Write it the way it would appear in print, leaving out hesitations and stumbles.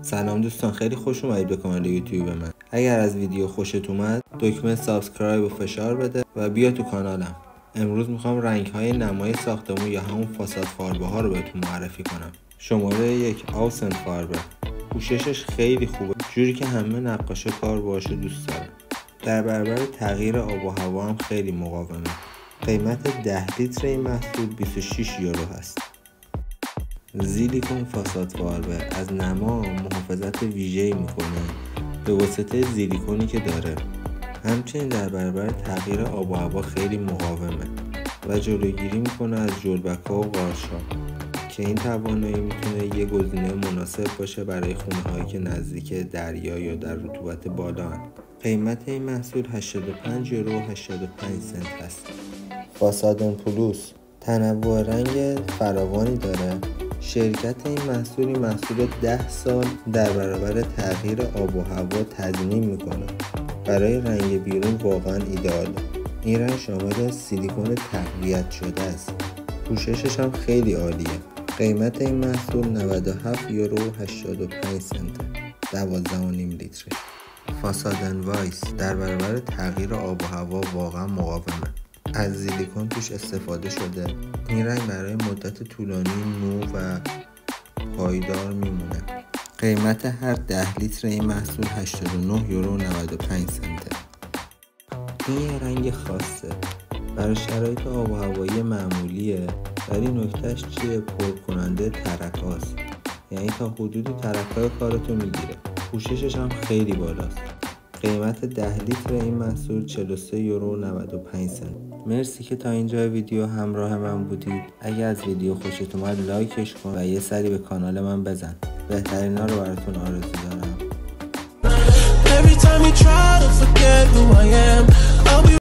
سلام دوستان، خیلی خوش اومدید به کانال یوتیوب من. اگر از ویدیو خوشت اومد دکمه سابسکرایب و فشار بده و بیا تو کانالم. امروز میخوام رنگ های نمای ساختمون یا همون فاساد فاربه ها رو بهتون معرفی کنم. شماره 1 آوسن فاربه. پوششش خیلی خوبه، جوری که همه نقاشا کار باهاش دوست دارن. در برابر تغییر آب و هوا هم خیلی مقاومه. قیمت 10 لیتر این محصول 26 یورو هست. زیلیکون فاساد فاربه از نما محافظت ویژه‌ای میکنه به واسطه زیلیکونی که داره. همچنین در برابر تغییر آب و هوا خیلی مقاومه و جلوگیری میکنه از جلبک‌ها و قارچ‌ها که این توانایی میتونه یه گزینه مناسب باشه برای خونه‌هایی که نزدیک دریا یا در رطوبت بالا هست. قیمت این محصول 85 یورو و 85 سنت هست. فاسادن پلوس تنوع رنگ فراوانی داره. شرکت این محصول 10 سال در برابر تغییر آب و هوا تضمین میکنه. برای رنگ بیرون واقعا ایدئاله. این رنگ شامل سیلیکون تقویت شده است. پوششش هم خیلی عالیه. قیمت این محصول 97 یورو و 85 سنت، 12.5 لیتر. فاسادن وایس در برابر تغییر آب و هوا واقعا مقاومه. از زیلیکون توش استفاده شده. این رنگ برای مدت طولانی نو و پایدار میمونه. قیمت هر 10 لیتر این محصول 89 یورو و 95 سنته. این یه رنگ خاصه برای شرایط آب و هوایی معمولیه، ولی نکتهش چیه؟ پر کننده ترکاست، یعنی تا حدودی ترکای کارتو میگیره. پوششش هم خیلی بالاست. قیمت 10 لیتر این محصول 43 یورو و 95 سنت. مرسی که تا اینجا ویدیو همراه من بودید. اگه از ویدیو خوشت اومد لایکش کن و یه سری به کانال من بزن. بهترینا رو براتون آرزو دارم.